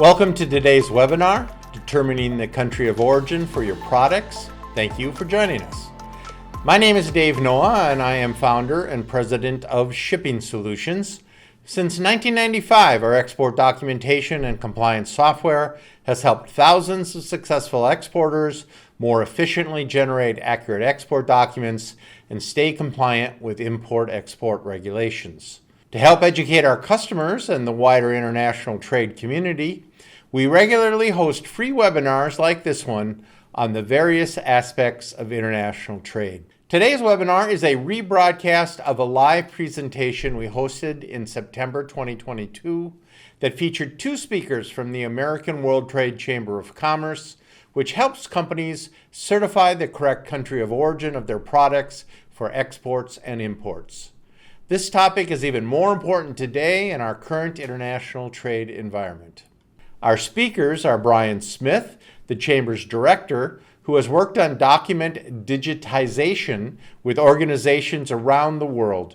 Welcome to today's webinar, Determining the Country of Origin for Your Products. Thank you for joining us. My name is Dave Noah, and I am founder and president of Shipping Solutions. Since 1995, our export documentation and compliance software has helped thousands of successful exporters more efficiently generate accurate export documents and stay compliant with import-export regulations. To help educate our customers and the wider international trade community, we regularly host free webinars like this one on the various aspects of international trade. Today's webinar is a rebroadcast of a live presentation we hosted in September 2022 that featured two speakers from the American World Trade Chamber of Commerce, which helps companies certify the correct country of origin of their products for exports and imports. This topic is even more important today in our current international trade environment. Our speakers are Brian Smith, the Chamber's director, who has worked on document digitization with organizations around the world.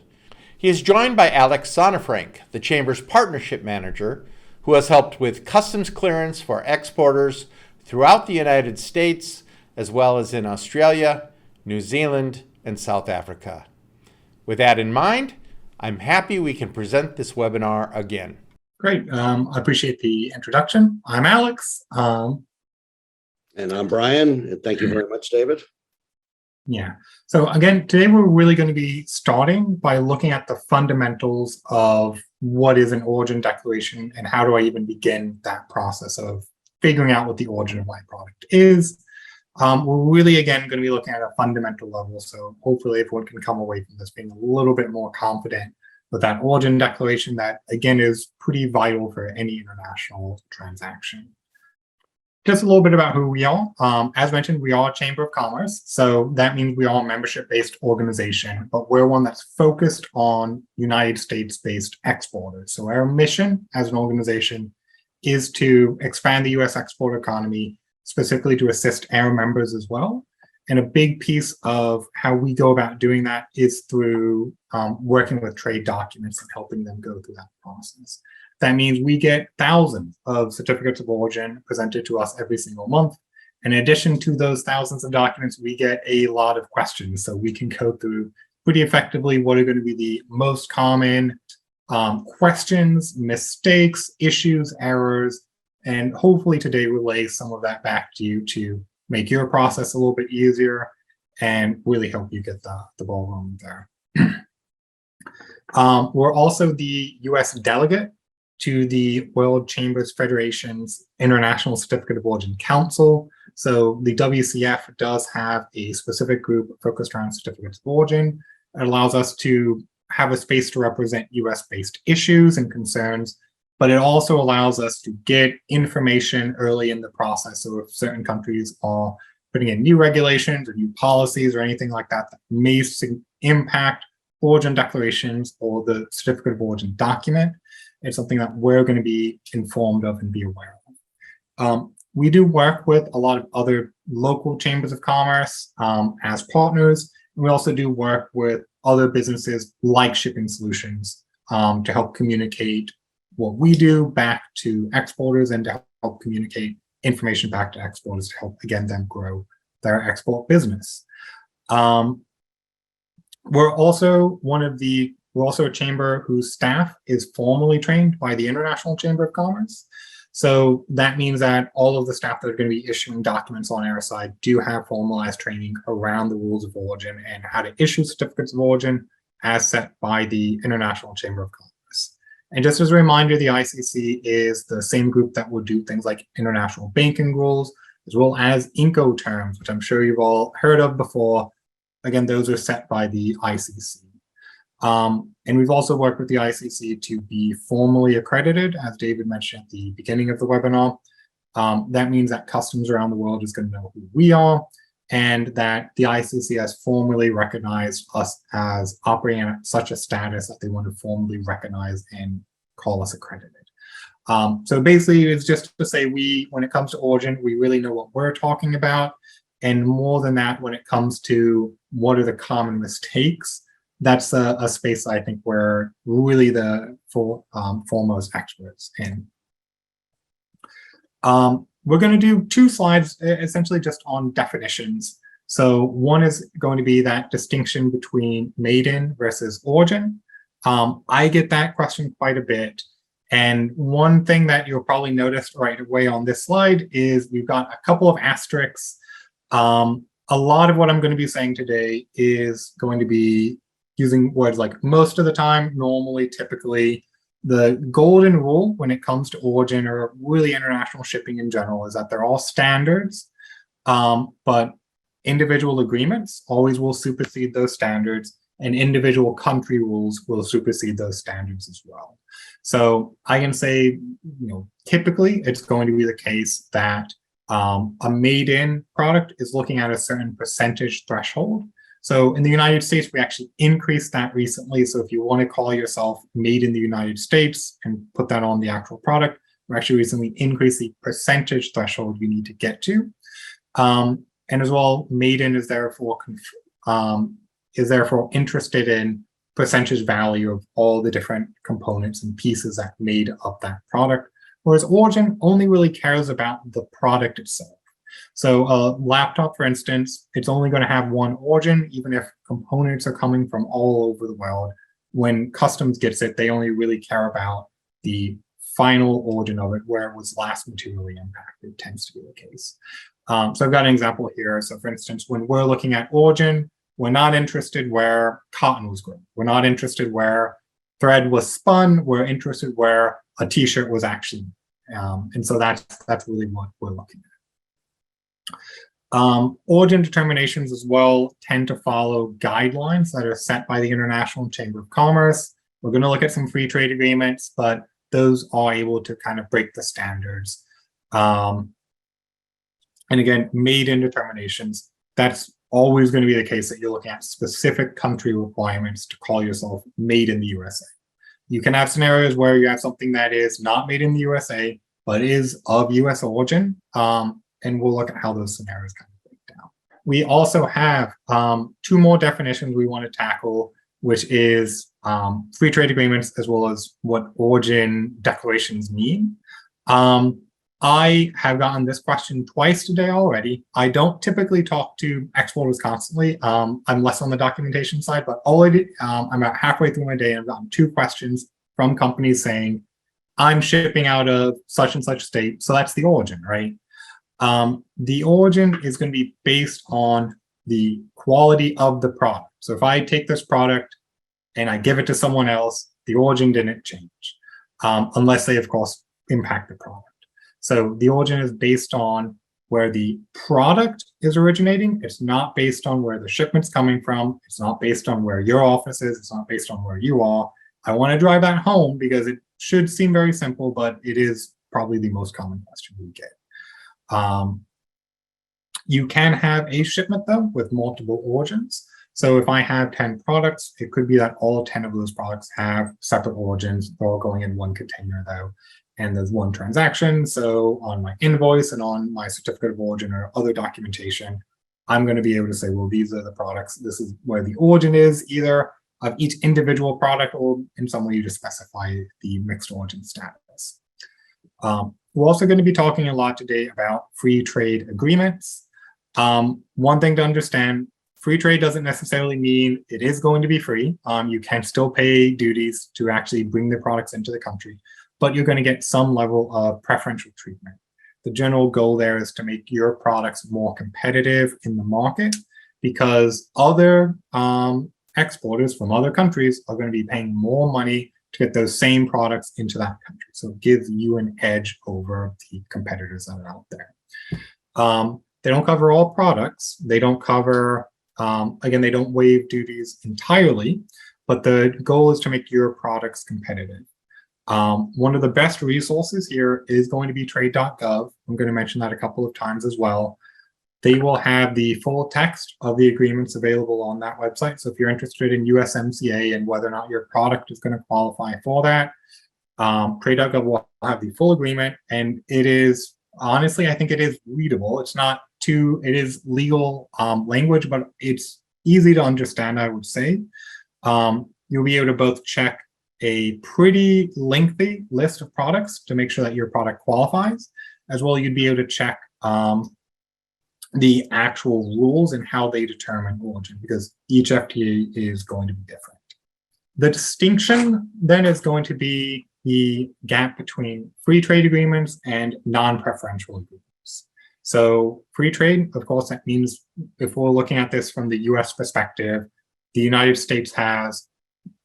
He is joined by Alex Sonnefrank, the Chamber's partnership manager, who has helped with customs clearance for exporters throughout the United States, as well as in Australia, New Zealand, and South Africa. With that in mind, I'm happy we can present this webinar again. Great. I appreciate the introduction. I'm Alex. And I'm Brian. And thank you very much, David. Yeah. So again, today we're really going to be starting by looking at the fundamentals of what is an origin declaration and how do I even begin that process of figuring out what the origin of my product is. We're really, again, going to be looking at a fundamental level. So hopefully everyone can come away from this being a little bit more confident with that origin declaration that, again, is pretty vital for any international transaction. Just a little bit about who we are. As mentioned, we are a Chamber of Commerce. So that means we are a membership-based organization, but we're one that's focused on United States-based exporters. So our mission as an organization is to expand the US export economy, specifically to assist our members as well. And a big piece of how we go about doing that is through working with trade documents and helping them go through that process. That means we get thousands of certificates of origin presented to us every single month. In addition to those thousands of documents, we get a lot of questions. So we can go through pretty effectively what are going to be the most common questions, mistakes, issues, errors, and hopefully today relay some of that back to you to make your process a little bit easier and really help you get the ball rolling there. We're also the US delegate to the World Chambers Federation's International Certificate of Origin Council. So the WCF does have a specific group focused around certificates of origin. It allows us to have a space to represent US-based issues and concerns, but it also allows us to get information early in the process. So if certain countries are putting in new regulations or new policies or anything like that that may impact origin declarations or the certificate of origin document, it's something that we're going to be informed of and be aware of. We do work with a lot of other local chambers of commerce as partners. We also do work with other businesses like Shipping Solutions to help communicate what we do back to exporters and to help communicate information back to exporters to help, again, them grow their export business. We're also a chamber whose staff is formally trained by the International Chamber of Commerce. So that means that all of the staff that are going to be issuing documents on our side do have formalized training around the rules of origin and how to issue certificates of origin as set by the International Chamber of Commerce. And just as a reminder, the ICC is the same group that will do things like international banking rules, as well as Incoterms, which I'm sure you've all heard of before. Again, those are set by the ICC. And we've also worked with the ICC to be formally accredited, as David mentioned at the beginning of the webinar. That means that customs around the world is going to know who we are, and that the ICC has formally recognized us as operating at such a status that they want to formally recognize and call us accredited. So basically, it's just to say when it comes to origin, we really know what we're talking about. And more than that, when it comes to what are the common mistakes, that's a space I think we're really the foremost experts in. We're going to do 2 slides essentially just on definitions. So one is going to be that distinction between made in versus origin. I get that question quite a bit. And one thing that you'll probably notice right away on this slide is we've got a couple of asterisks. A lot of what I'm going to be saying today is going to be using words like most of the time, normally, typically. The golden rule when it comes to origin or really international shipping in general is that they're all standards, but individual agreements always will supersede those standards, and individual country rules will supersede those standards as well. So I can say, typically it's going to be the case that a made-in product is looking at a certain percentage threshold. So in the United States, we actually increased that recently. So if you want to call yourself made in the United States and put that on the actual product, we actually recently increased the percentage threshold you need to get to. And as well, made in is therefore interested in percentage value of all the different components and pieces that made up that product, whereas origin only really cares about the product itself. So a laptop, for instance, it's only going to have one origin, even if components are coming from all over the world. When customs gets it, they only really care about the final origin of it, where it was last materially impacted, tends to be the case. So I've got an example here. So for instance, when we're looking at origin, we're not interested where cotton was grown. We're not interested where thread was spun. We're interested where a t-shirt was actually. And so that's really what we're looking at. Origin determinations as well tend to follow guidelines that are set by the International Chamber of Commerce. We're going to look at some free trade agreements, but those are able to kind of break the standards. And again, made-in determinations, that's always going to be the case that you're looking at specific country requirements to call yourself made in the USA. You can have scenarios where you have something that is not made in the USA, but is of US origin. And we'll look at how those scenarios kind of break down. We also have 2 more definitions we want to tackle, which is free trade agreements as well as what origin declarations mean. I have gotten this question twice today already. I don't typically talk to exporters constantly. I'm less on the documentation side, but already I'm about halfway through my day and I've gotten 2 questions from companies saying, I'm shipping out of such and such state, so that's the origin, right? The origin is going to be based on the quality of the product. So if I take this product and I give it to someone else, the origin didn't change, unless they, of course, impact the product. So the origin is based on where the product is originating. It's not based on where the shipment's coming from. It's not based on where your office is. It's not based on where you are. I want to drive that home because it should seem very simple, but it is probably the most common question we get. You can have a shipment though with multiple origins. So if I have 10 products, it could be that all 10 of those products have separate origins. They're all going in one container though, and there's one transaction. So on my invoice and on my certificate of origin or other documentation, I'm going to be able to say, well, these are the products. This is where the origin is, either of each individual product, or in some way you just specify the mixed origin status. We're also going to be talking a lot today about free trade agreements. One thing to understand, free trade doesn't necessarily mean it is going to be free. You can still pay duties to actually bring the products into the country, but you're going to get some level of preferential treatment. The general goal there is to make your products more competitive in the market, because other exporters from other countries are going to be paying more money to get those same products into that country. So it gives you an edge over the competitors that are out there. They don't cover all products. They don't cover, again, they don't waive duties entirely, but the goal is to make your products competitive. One of the best resources here is going to be trade.gov. I'm going to mention that a couple of times as well. They will have the full text of the agreements available on that website. So if you're interested in USMCA and whether or not your product is going to qualify for that, trade.gov will have the full agreement. And it is, honestly, I think it is readable. It's not too, it is legal language, but it's easy to understand, I would say. You'll be able to both check a pretty lengthy list of products to make sure that your product qualifies. as well, you'd be able to check the actual rules and how they determine origin, because each FTA is going to be different. The distinction then is going to be the gap between free trade agreements and non-preferential agreements. So free trade, of course, that means if we're looking at this from the US perspective, the United States has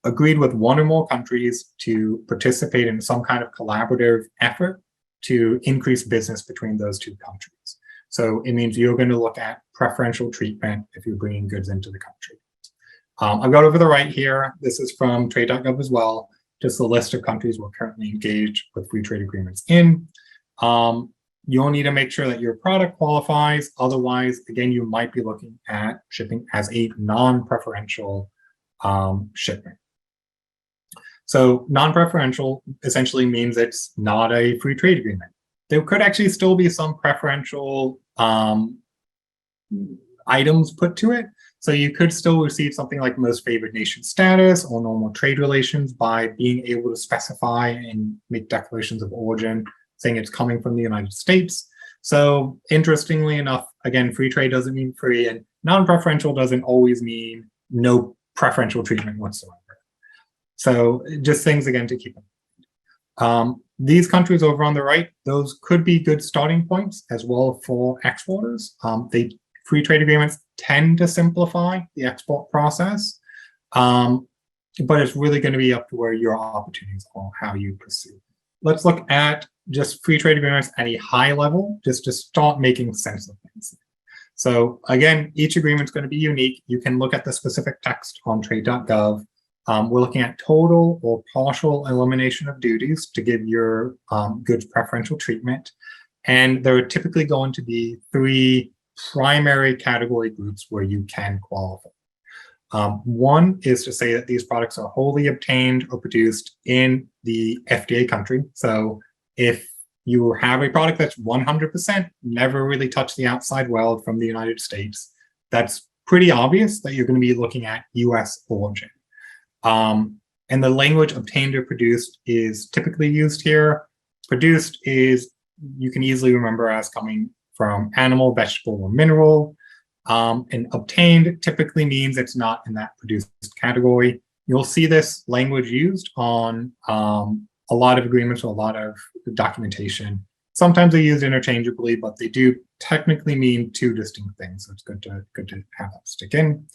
agreed with one or more countries to participate in some kind of collaborative effort to increase business between those two countries. So it means you're going to look at preferential treatment if you're bringing goods into the country. I've got over the right here, this is from trade.gov as well, just a list of countries we're currently engaged with free trade agreements in. You'll need to make sure that your product qualifies. Otherwise, again, you might be looking at shipping as a non-preferential shipment. So non-preferential essentially means it's not a free trade agreement. There could actually still be some preferential items put to it. So you could still receive something like most favored nation status or normal trade relations by being able to specify and make declarations of origin, saying it's coming from the United States. So interestingly enough, again, free trade doesn't mean free, and non-preferential doesn't always mean no preferential treatment whatsoever. So just things, again, to keep in mind. These countries over on the right, those could be good starting points as well for exporters. Free trade agreements tend to simplify the export process, but it's really going to be up to where your opportunities are, how you pursue. Let's look at just free trade agreements at a high level, just to start making sense of things. So again, each agreement is going to be unique. You can look at the specific text on trade.gov. We're looking at total or partial elimination of duties to give your goods preferential treatment. And there are typically going to be three primary category groups where you can qualify. One is to say that these products are wholly obtained or produced in the FTA country. So if you have a product that's 100% never really touched the outside world from the United States, that's pretty obvious that you're going to be looking at US origin. And the language obtained or produced is typically used here. Produced is, you can easily remember as coming from animal, vegetable, or mineral. And obtained typically means it's not in that produced category. You'll see this language used on a lot of agreements or a lot of documentation. Sometimes they're used interchangeably, but they do technically mean two distinct things. So it's good to have that stick in.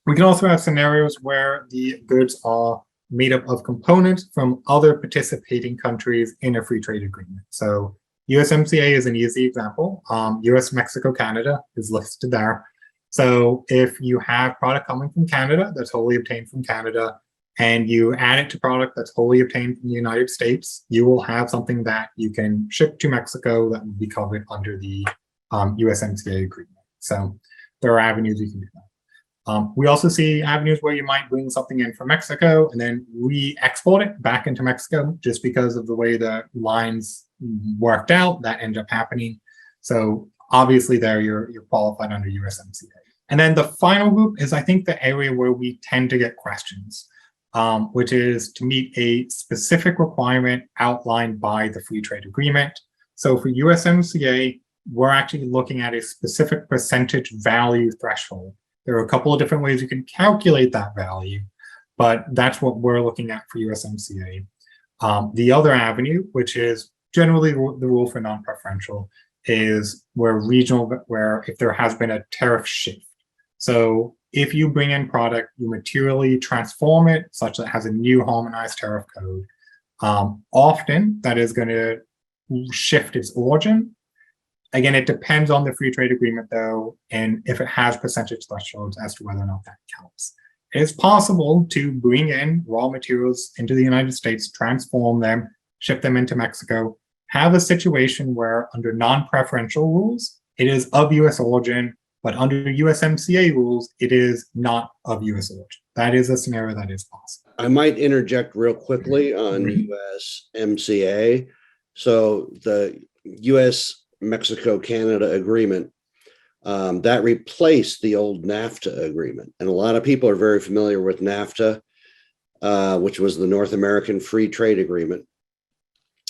We can also have scenarios where the goods are made up of components from other participating countries in a free trade agreement. So USMCA is an easy example. US, Mexico, Canada is listed there. So if you have product coming from Canada that's wholly obtained from Canada, and you add it to product that's wholly obtained from the United States, you will have something that you can ship to Mexico that will be covered under the USMCA agreement. So there are avenues you can do that. We also see avenues where you might bring something in from Mexico and then re-export it back into Mexico just because of the way the lines worked out, that ended up happening. So obviously there you're qualified under USMCA. And then the final group is, I think, the area where we tend to get questions, which is to meet a specific requirement outlined by the free trade agreement. So for USMCA, we're actually looking at a specific percentage value threshold. There are a couple of different ways you can calculate that value, but that's what we're looking at for USMCA. The other avenue, which is generally the rule for non-preferential, is where if there has been a tariff shift. So if you bring in product, you materially transform it such that it has a new harmonized tariff code. Often that is going to shift its origin. Again, it depends on the free trade agreement, though, and if it has percentage thresholds as to whether or not that counts. It is possible to bring in raw materials into the United States, transform them, ship them into Mexico, have a situation where under non-preferential rules, it is of US origin, but under USMCA rules, it is not of US origin. That is a scenario that is possible. I might interject real quickly on USMCA. So the US Mexico-Canada agreement, that replaced the old NAFTA agreement. And a lot of people are very familiar with NAFTA, which was the North American Free Trade Agreement.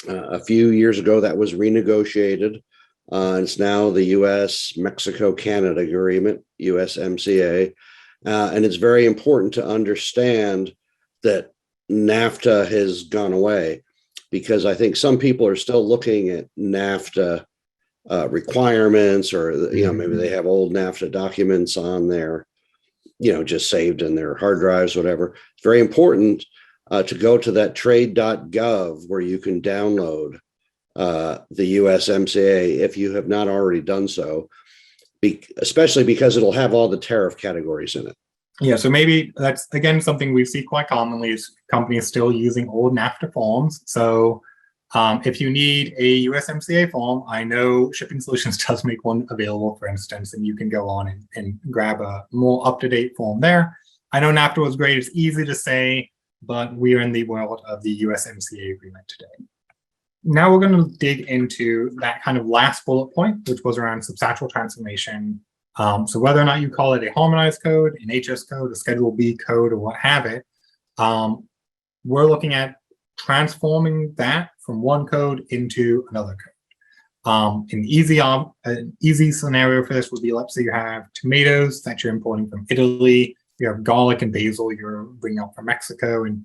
A few years ago, that was renegotiated. It's now the U.S.-Mexico-Canada agreement, USMCA. And it's very important to understand that NAFTA has gone away, because I think some people are still looking at NAFTA requirements, or maybe they have old NAFTA documents on their, just saved in their hard drives, whatever. It's very important to go to that trade.gov where you can download the USMCA if you have not already done so, especially because it'll have all the tariff categories in it. Yeah, so maybe that's, again, something we see quite commonly is companies still using old NAFTA forms. So if you need a USMCA form, I know Shipping Solutions does make one available, for instance, and you can go on and grab a more up-to-date form there. I know NAFTA was great. It's easy to say, but we're in the world of the USMCA agreement today. Now we're going to dig into that kind of last bullet point, which was around substantial transformation. So whether or not you call it a harmonized code, an HS code, a Schedule B code, or what have it, we're looking at transforming that from one code into another code. An easy scenario for this would be, let's say you have tomatoes that you're importing from Italy, you have garlic and basil you're bringing up from Mexico, and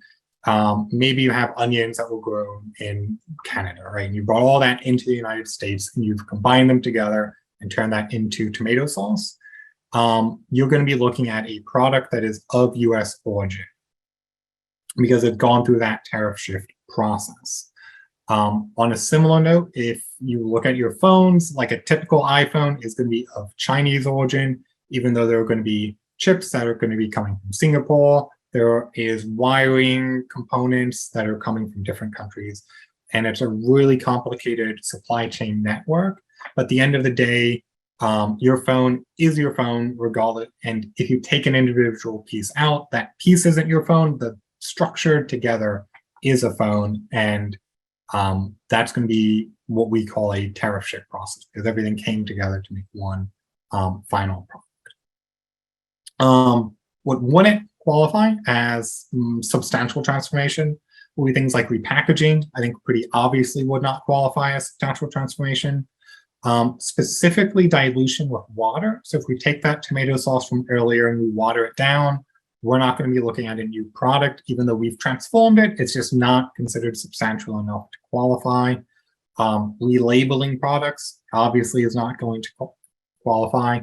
maybe you have onions that were grown in Canada, right? And you brought all that into the United States and you've combined them together and turn that into tomato sauce. You're going to be looking at a product that is of US origin because it's gone through that tariff shift process. On a similar note, if you look at your phones, like a typical iPhone is going to be of Chinese origin, even though there are going to be chips that are going to be coming from Singapore. There is wiring components that are coming from different countries, and it's a really complicated supply chain network. But at the end of the day, your phone is your phone regardless. And if you take an individual piece out, that piece isn't your phone. The structure together is a phone. And that's going to be what we call a tariff shift process, because everything came together to make one final product. What wouldn't qualify as substantial transformation would be things like repackaging. I think pretty obviously would not qualify as substantial transformation. Specifically dilution with water. So if we take that tomato sauce from earlier and we water it down, we're not going to be looking at a new product, even though we've transformed it. It's just not considered substantial enough to qualify. Relabeling products obviously is not going to qualify.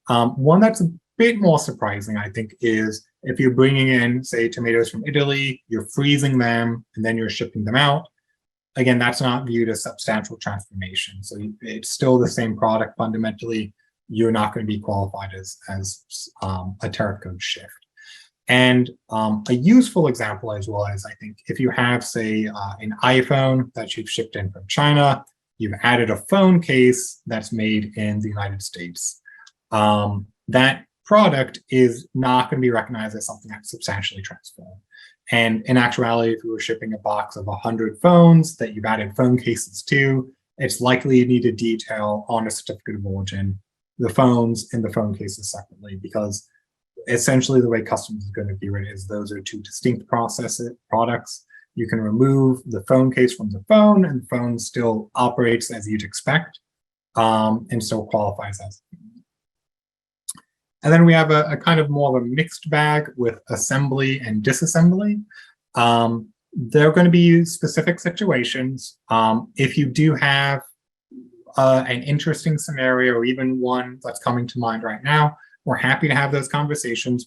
One that's a bit more surprising, I think, is if you're bringing in, say, tomatoes from Italy, you're freezing them, and then you're shipping them out. Again, that's not viewed as substantial transformation. So it's still the same product fundamentally. You're not going to be qualified as a tariff code shift. And a useful example as well is, I think, if you have, say, an iPhone that you've shipped in from China, you've added a phone case that's made in the United States. That product is not going to be recognized as something that's substantially transformed. And in actuality, if you were shipping a box of 100 phones that you've added phone cases to, it's likely you need to detail on a certificate of origin the phones and the phone cases separately, because essentially the way customs is going to view it is those are two distinct products. You can remove the phone case from the phone, and the phone still operates as you'd expect and still qualifies as. And then we have a kind of more of a mixed bag with assembly and disassembly. There are going to be specific situations. If you do have an interesting scenario, or even one that's coming to mind right now, we're happy to have those conversations.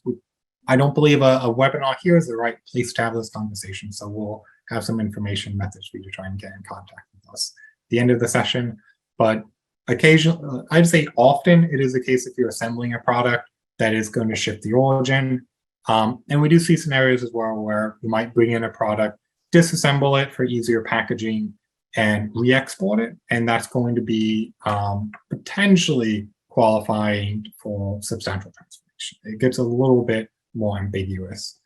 I don't believe a webinar here is the right place to have those conversations. So we'll have some information methods for you to try and get in contact with us at the end of the session. But occasionally, I'd say often it is the case if you're assembling a product that is going to shift the origin. And we do see scenarios as well where you might bring in a product, disassemble it for easier packaging, and re-export it. And that's going to be potentially qualifying for substantial transformation. It gets a little bit more ambiguous.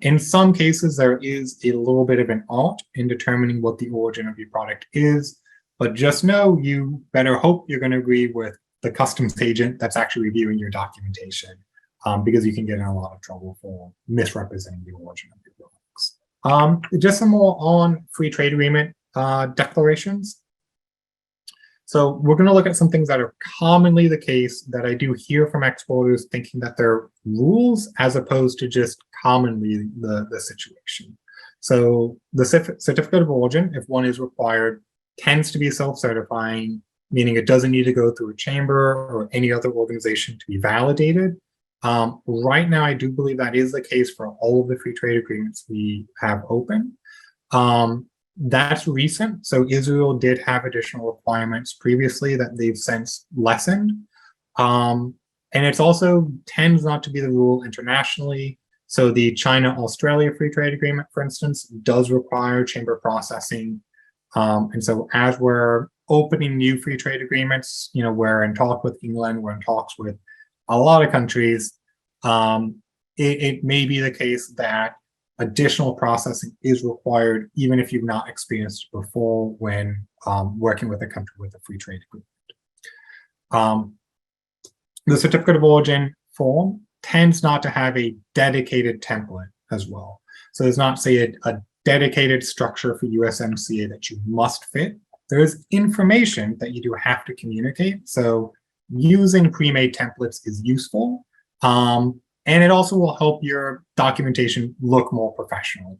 In some cases, there is a little bit of an art in determining what the origin of your product is, but just know you better hope you're going to agree with the customs agent that's actually reviewing your documentation, because you can get in a lot of trouble for misrepresenting the origin of your products. Just some more on free trade agreement. declarations. So we're going to look at some things that are commonly the case that I do hear from exporters thinking that they're rules as opposed to just commonly the situation. So the certificate of origin, if one is required, tends to be self-certifying, meaning it doesn't need to go through a chamber or any other organization to be validated. Right now, I do believe that is the case for all of the free trade agreements we have open. That's recent. So Israel did have additional requirements previously that they've since lessened. And it's also tends not to be the rule internationally. So the China-Australia Free Trade Agreement, for instance, does require chamber processing. And so as we're opening new free trade agreements, we're in talk with England, we're in talks with a lot of countries. It may be the case that additional processing is required, even if you've not experienced it before when working with a country with a free trade agreement. The certificate of origin form tends not to have a dedicated template as well. So there's not, say, a dedicated structure for USMCA that you must fit. There is information that you do have to communicate. So using pre-made templates is useful. And it also will help your documentation look more professional.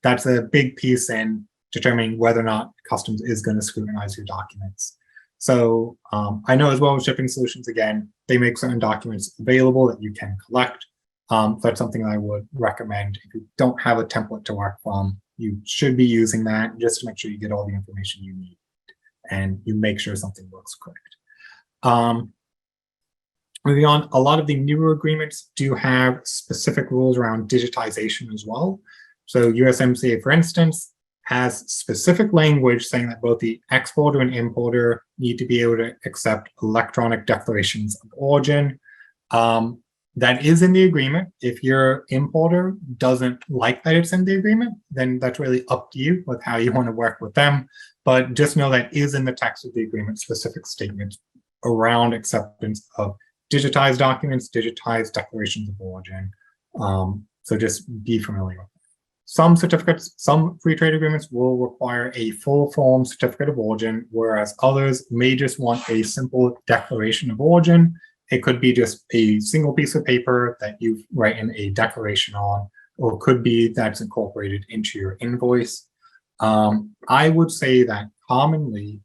That's a big piece in determining whether or not customs is going to scrutinize your documents. So I know as well with shipping solutions, again, they make certain documents available that you can collect. That's something I would recommend. If you don't have a template to work from, you should be using that just to make sure you get all the information you need and you make sure something looks correct. Moving on, a lot of the newer agreements do have specific rules around digitization as well. So USMCA, for instance, has specific language saying that both the exporter and importer need to be able to accept electronic declarations of origin. That is in the agreement. If your importer doesn't like that it's in the agreement, then that's really up to you with how you want to work with them. But just know that is in the text of the agreement, specific statements around acceptance of digitized documents, digitized declarations of origin. So just be familiar with it. Some certificates, some free trade agreements will require a full form certificate of origin, whereas others may just want a simple declaration of origin. It could be just a single piece of paper that you write in a declaration on, or it could be that's incorporated into your invoice. I would say that commonly,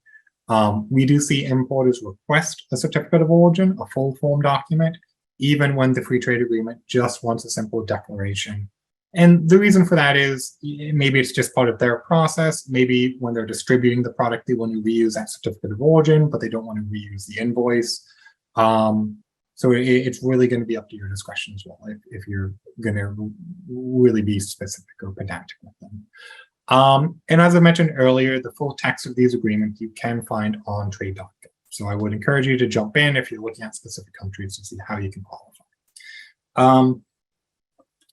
we do see importers request a certificate of origin, a full form document, even when the free trade agreement just wants a simple declaration. And the reason for that is maybe it's just part of their process. Maybe when they're distributing the product, they want to reuse that certificate of origin, but they don't want to reuse the invoice. So it's really going to be up to your discretion as well if you're going to really be specific or pedantic with them. And as I mentioned earlier, the full text of these agreements you can find on trade.gov. So I would encourage you to jump in if you're looking at specific countries to see how you can qualify.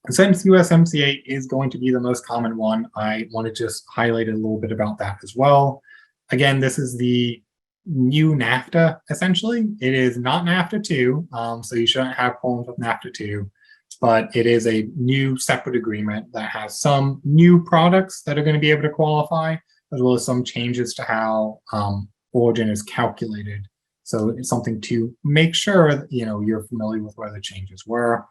Since USMCA is going to be the most common one, I want to just highlight a little bit about that as well. Again, this is the new NAFTA, essentially. It is not NAFTA 2, so you shouldn't have problems with NAFTA 2. But it is a new separate agreement that has some new products that are going to be able to qualify, as well as some changes to how origin is calculated. So it's something to make sure that you're familiar with where the changes were.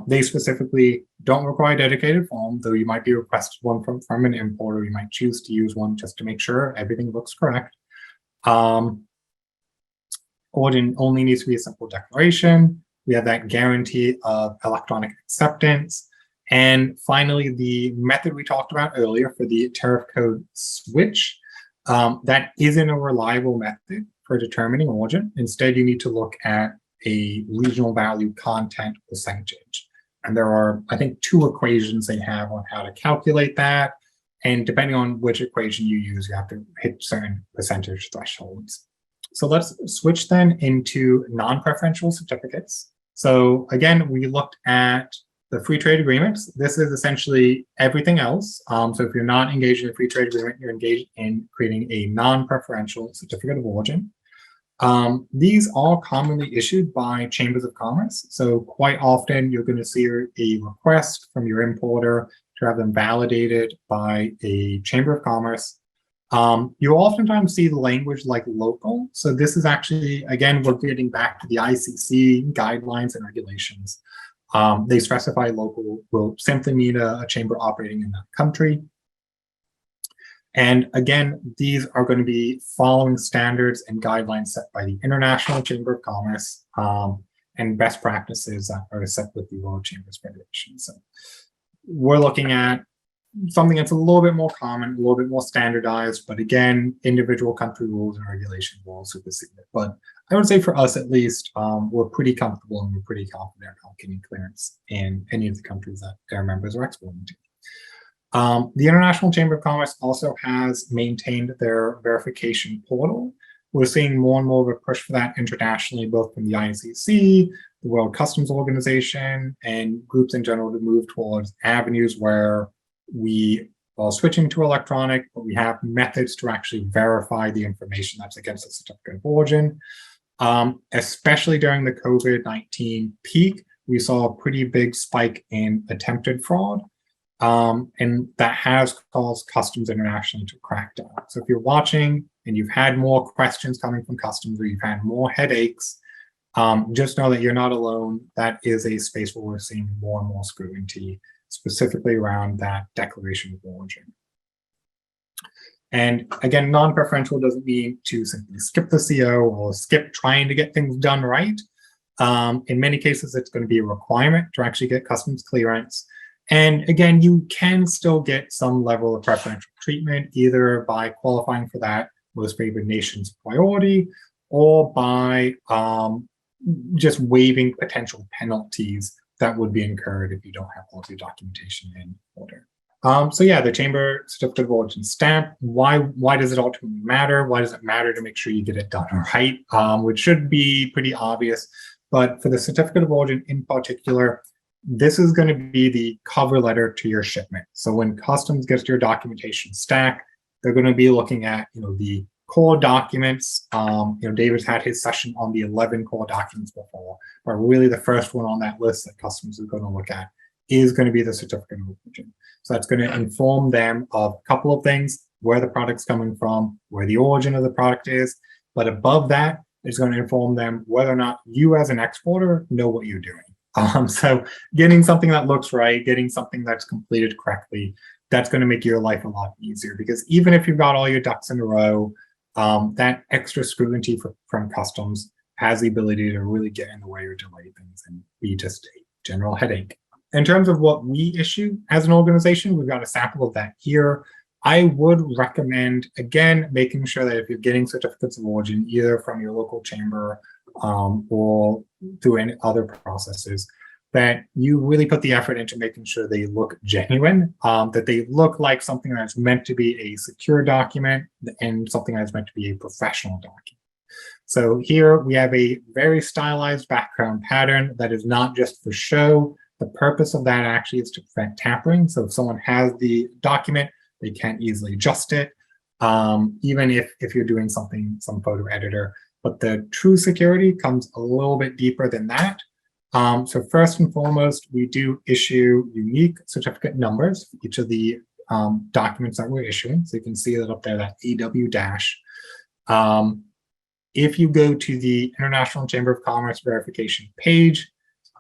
They specifically don't require a dedicated form, though you might be requested one from an importer. You might choose to use one just to make sure everything looks correct. Origin only needs to be a simple declaration. We have that guarantee of electronic acceptance. And finally, the method we talked about earlier for the tariff code switch, that isn't a reliable method for determining origin. Instead, you need to look at a regional value content percentage. And there are, I think, 2 equations they have on how to calculate that. And depending on which equation you use, you have to hit certain percentage thresholds. So let's switch then into non-preferential certificates. So again, we looked at the free trade agreements. This is essentially everything else. So if you're not engaged in a free trade agreement, you're engaged in creating a non-preferential certificate of origin. These are commonly issued by chambers of commerce. So quite often you're going to see a request from your importer to have them validated by a chamber of commerce. You oftentimes see the language like local. So this is actually, again, we're getting back to the ICC guidelines and regulations. They specify local will simply mean a chamber operating in that country. And again, these are going to be following standards and guidelines set by the International Chamber of Commerce and best practices that are set with the World Chambers Federation. So we're looking at something that's a little bit more common, a little bit more standardized, but again, individual country rules and regulations will supersede it. But I would say for us at least, we're pretty comfortable and we're pretty confident about getting clearance in any of the countries that their members are exporting to. The International Chamber of Commerce also has maintained their verification portal. We're seeing more and more of a push for that internationally, both from the ICC, the World Customs Organization, and groups in general to move towards avenues where we are switching to electronic, but we have methods to actually verify the information that's against the certificate of origin. Especially during the COVID-19 peak, we saw a pretty big spike in attempted fraud. And that has caused customs internationally to crack down. So if you're watching and you've had more questions coming from customs or you've had more headaches, just know that you're not alone. That is a space where we're seeing more and more scrutiny, specifically around that declaration of origin. And again, non-preferential doesn't mean to simply skip the CO or skip trying to get things done right. In many cases, it's going to be a requirement to actually get customs clearance. And again, you can still get some level of preferential treatment, either by qualifying for that most favored nation's priority or by just waiving potential penalties that would be incurred if you don't have all of your documentation in order. So yeah, the Chamber Certificate of Origin stamp, why does it ultimately matter? Why does it matter to make sure you get it done right? Which should be pretty obvious. But for the Certificate of Origin in particular, this is going to be the cover letter to your shipment. So when customs gets your documentation stack, they're going to be looking at, the core documents. David's had his session on the 11 core documents before, but really the first one on that list that customs is going to look at is going to be the certificate of origin. So that's going to inform them of a couple of things: where the product's coming from, where the origin of the product is. But above that, it's going to inform them whether or not you as an exporter know what you're doing. So getting something that looks right, getting something that's completed correctly, that's going to make your life a lot easier, because even if you've got all your ducks in a row, that extra scrutiny from customs has the ability to really get in the way or delay things and be just a general headache. In terms of what we issue as an organization, we've got a sample of that here. I would recommend, again, making sure that if you're getting certificates of origin, either from your local chamber or through any other processes, that you really put the effort into making sure they look genuine, that they look like something that's meant to be a secure document and something that's meant to be a professional document. So here we have a very stylized background pattern that is not just for show. The purpose of that actually is to prevent tampering. So if someone has the document, they can't easily adjust it, even if you're doing some photo editor. But the true security comes a little bit deeper than that. So first and foremost, we do issue unique certificate numbers for each of the documents that we're issuing. So you can see that up there, that AW dash. If you go to the International Chamber of Commerce verification page,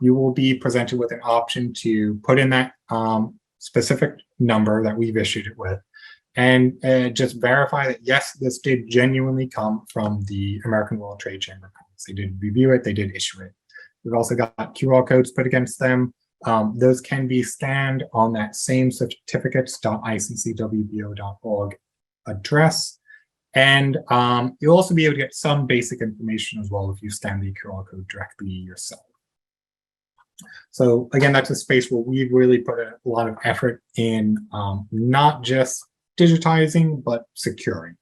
you will be presented with an option to put in that specific number that we've issued it with, and just verify that, yes, this did genuinely come from the American World Trade Chamber of Commerce. They did review it, they did issue it. We've also got QR codes put against them. Those can be scanned on that same certificates.iccwbo.org address. And you'll also be able to get some basic information as well if you scan the QR code directly yourself. So again, that's a space where we've really put a lot of effort in not just digitizing, but securing.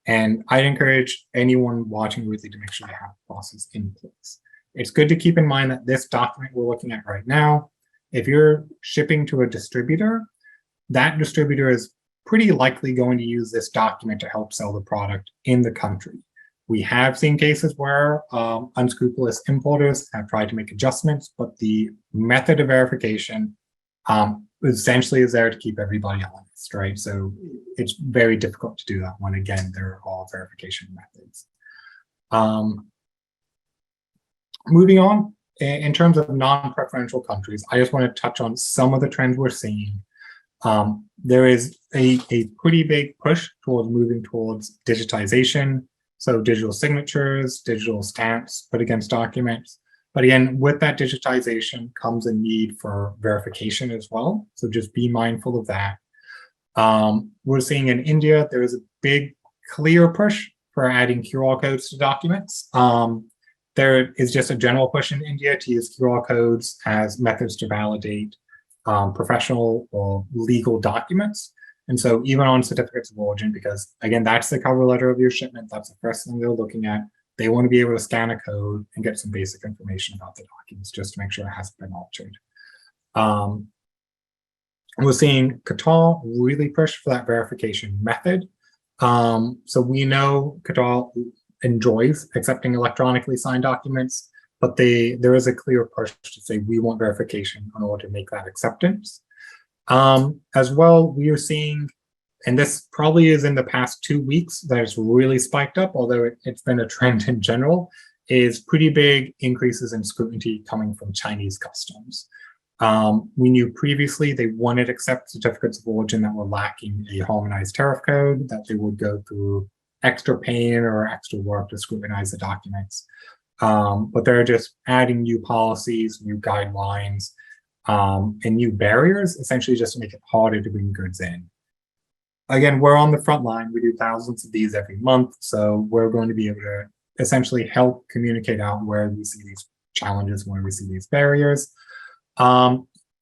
And I'd encourage anyone watching really to make sure they have the process in place. It's good to keep in mind that this document we're looking at right now, if you're shipping to a distributor, that distributor is pretty likely going to use this document to help sell the product in the country. We have seen cases where unscrupulous importers have tried to make adjustments, but the method of verification essentially is there to keep everybody honest, right? So it's very difficult to do that when, again, there are all verification methods. Moving on, in terms of non-preferential countries, I just want to touch on some of the trends we're seeing. There is a pretty big push towards moving towards digitization, so digital signatures, digital stamps put against documents. But again, with that digitization comes a need for verification as well. So just be mindful of that. We're seeing in India, there is a big, clear push for adding QR codes to documents. There is just a general push in India to use QR codes as methods to validate professional or legal documents. And so even on certificates of origin, because again, that's the cover letter of your shipment, that's the first thing they're looking at. They want to be able to scan a code and get some basic information about the documents just to make sure it hasn't been altered. We're seeing Qatar really push for that verification method. So we know Qatar enjoys accepting electronically signed documents, but there is a clear push to say we want verification in order to make that acceptance. As well, we are seeing, and this probably is in the past 2 weeks that it's really spiked up, although it's been a trend in general, is pretty big increases in scrutiny coming from Chinese customs. We knew previously they wanted to accept certificates of origin that were lacking a harmonized tariff code, that they would go through extra pain or extra work to scrutinize the documents. But they're just adding new policies, new guidelines, and new barriers, essentially just to make it harder to bring goods in. Again, we're on the front line. We do thousands of these every month, so we're going to be able to essentially help communicate out where we see these challenges, where we see these barriers.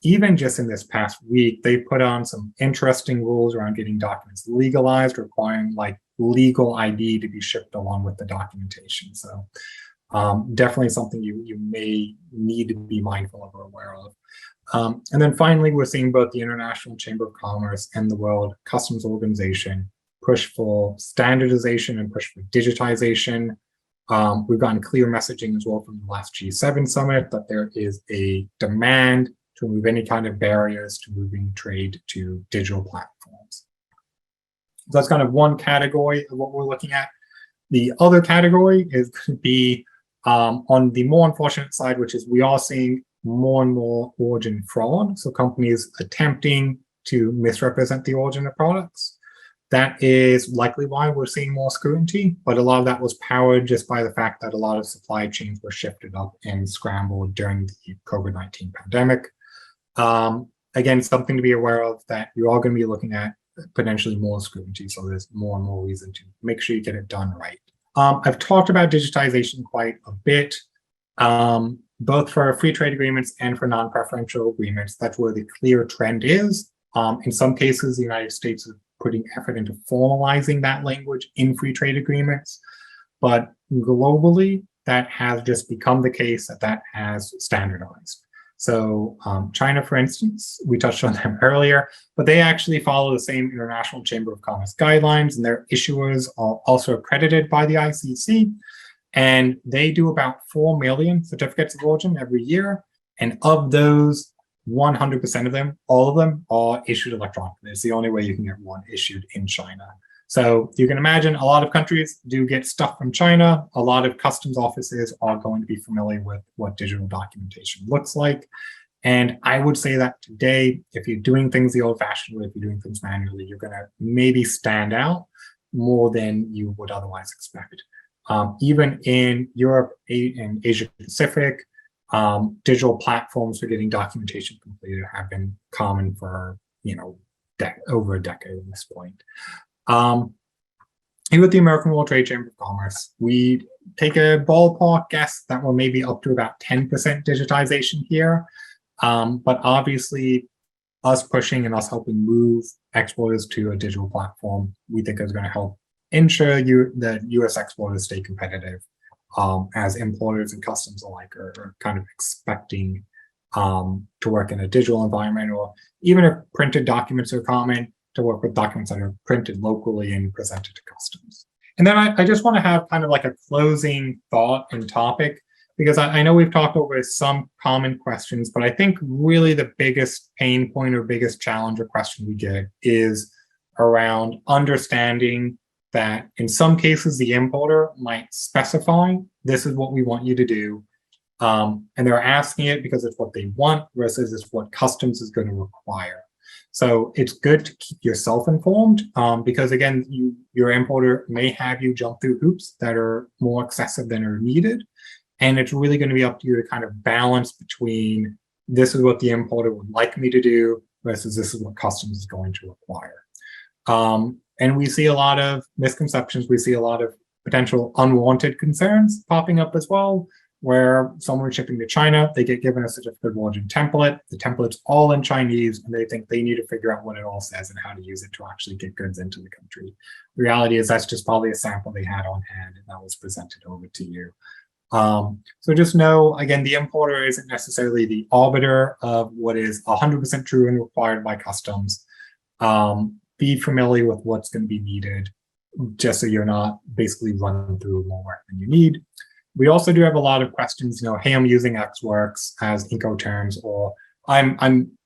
Even just in this past week, they put on some interesting rules around getting documents legalized, requiring like legal ID to be shipped along with the documentation. So definitely something you may need to be mindful of or aware of. And then finally, we're seeing both the International Chamber of Commerce and the World Customs Organization push for standardization and push for digitization. We've gotten clear messaging as well from the last G7 summit that there is a demand to remove any kind of barriers to moving trade to digital platforms. So that's kind of one category of what we're looking at. The other category is going to be on the more unfortunate side, which is we are seeing more and more origin fraud. So companies attempting to misrepresent the origin of products. That is likely why we're seeing more scrutiny, but a lot of that was powered just by the fact that a lot of supply chains were shifted up and scrambled during the COVID-19 pandemic. Again, something to be aware of that you are going to be looking at potentially more scrutiny, so there's more and more reason to make sure you get it done right. I've talked about digitization quite a bit, both for free trade agreements and for non-preferential agreements. That's where the clear trend is. In some cases, the United States is putting effort into formalizing that language in free trade agreements, but globally, that has just become the case that has standardized. So China, for instance, we touched on them earlier, but they actually follow the same International Chamber of Commerce guidelines, and their issuers are also accredited by the ICC. And they do about 4 million certificates of origin every year. And of those, 100% of them, all of them, are issued electronically. It's the only way you can get one issued in China. So you can imagine a lot of countries do get stuff from China. A lot of customs offices are going to be familiar with what digital documentation looks like. And I would say that today, if you're doing things the old-fashioned way, if you're doing things manually, you're going to maybe stand out more than you would otherwise expect. Even in Europe and Asia Pacific, digital platforms for getting documentation completed have been common for over a decade at this point. Here with the American World Trade Chamber of Commerce, we take a ballpark guess that we're maybe up to about 10% digitization here. But obviously, us pushing and us helping move exporters to a digital platform, we think is going to help ensure that U.S. exporters stay competitive, as employers and customs alike are kind of expecting to work in a digital environment, or even if printed documents are common, to work with documents that are printed locally and presented to customs. And then I just want to have kind of like a closing thought and topic because I know we've talked over some common questions, but I think really the biggest pain point or biggest challenge or question we get is around understanding that in some cases the importer might specify this is what we want you to do, and they're asking it because it's what they want versus it's what customs is going to require. So it's good to keep yourself informed, because again, your importer may have you jump through hoops that are more excessive than are needed. And it's really going to be up to you to kind of balance between this is what the importer would like me to do versus this is what customs is going to require. And we see a lot of misconceptions. We see a lot of potential unwanted concerns popping up as well, where someone's shipping to China, they get given a certificate of origin template. The template's all in Chinese, and they think they need to figure out what it all says and how to use it to actually get goods into the country. The reality is that's just probably a sample they had on hand, and that was presented over to you. So just know, again, the importer isn't necessarily the arbiter of what is 100% true and required by customs. Be familiar with what's going to be needed, just so you're not basically running through more work than you need. We also do have a lot of questions, hey, I'm using X works as Incoterms, or I'm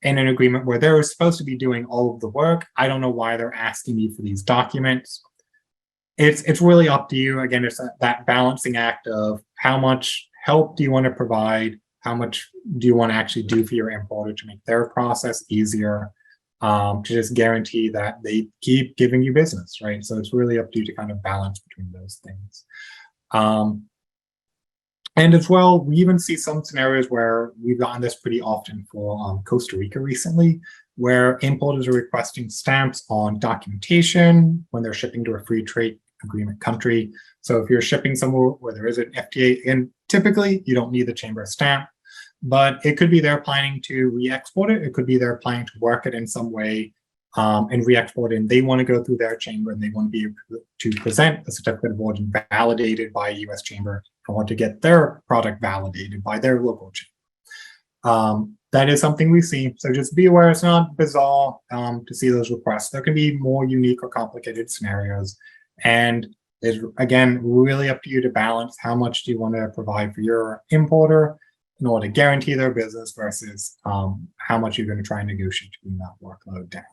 in an agreement where they're supposed to be doing all of the work. I don't know why they're asking me for these documents. It's really up to you. Again, it's that balancing act of how much help do you want to provide, how much do you want to actually do for your importer to make their process easier, to just guarantee that they keep giving you business, right? So it's really up to you to kind of balance between those things. And as well, we even see some scenarios where we've gotten this pretty often for Costa Rica recently, where importers are requesting stamps on documentation when they're shipping to a free trade agreement country. So if you're shipping somewhere where there is an FTA, and typically you don't need the chamber stamp, but it could be they're planning to re-export it. It could be they're planning to work it in some way and re-export it. And they want to go through their chamber and they want to be able to present a certificate of origin validated by a US chamber and want to get their product validated by their local chamber. That is something we see. So just be aware it's not bizarre to see those requests. There can be more unique or complicated scenarios. And it's, again, really up to you to balance how much do you want to provide for your importer in order to guarantee their business versus how much you're going to try and negotiate to bring that workload down.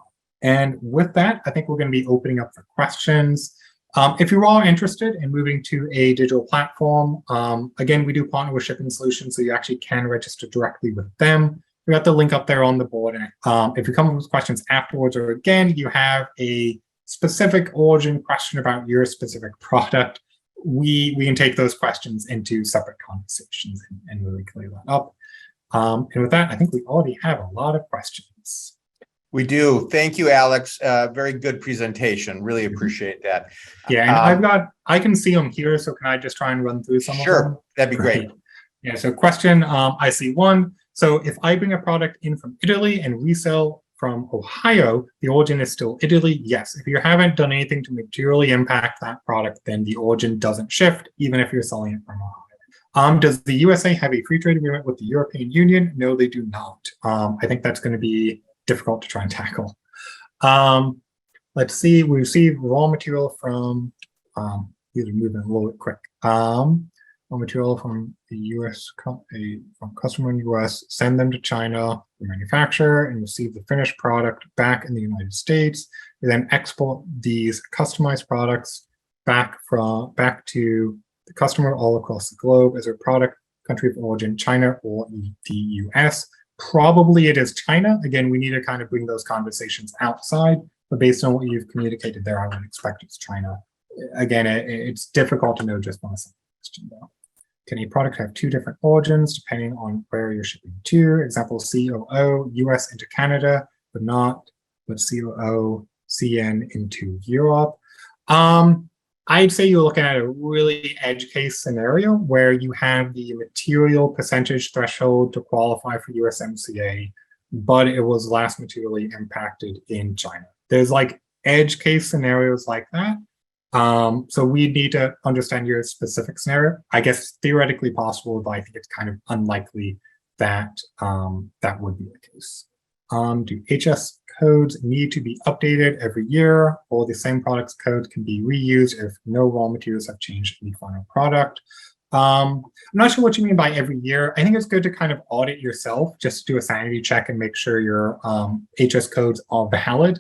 And with that, I think we're going to be opening up for questions. If you're all interested in moving to a digital platform, again, we do partner with Shipping Solutions, so you actually can register directly with them. We got the link up there on the board. And if you come up with questions afterwards, or again, you have a specific origin question about your specific product, we can take those questions into separate conversations and really clear that up. And with that, I think we already have a lot of questions. We do. Thank you, Alex. Very good presentation. Really appreciate that. Yeah, and I can see them here, so can I just try and run through some of them? Sure, that'd be great. Yeah, so question, I see one. So if I bring a product in from Italy and resell from Ohio, the origin is still Italy? Yes. If you haven't done anything to materially impact that product, then the origin doesn't shift, even if you're selling it from Ohio. Does the USA have a free trade agreement with the European Union? No, they do not. I think that's going to be difficult to try and tackle. Let's see, we received raw material from, these are moving a little bit quick. Raw material from the US, from customer in the US, send them to China, the manufacturer, and receive the finished product back in the United States. We then export these customized products back to the customer all across the globe as a product, country of origin, China or the US. Probably it is China. Again, we need to kind of bring those conversations outside, but based on what you've communicated there, I would expect it's China. Again, it's difficult to know just from a simple question though. Can a product have two different origins depending on where you're shipping to? Example, COO, US into Canada, but COO, CN into Europe. I'd say you're looking at a really edge case scenario where you have the material percentage threshold to qualify for USMCA, but it was last materially impacted in China. There's like edge case scenarios like that. So we need to understand your specific scenario. I guess theoretically possible, but I think it's kind of unlikely that that would be the case. Do HS codes need to be updated every year, or the same product's code can be reused if no raw materials have changed in the final product? I'm not sure what you mean by every year. I think it's good to kind of audit yourself, just do a sanity check and make sure your HS codes are valid.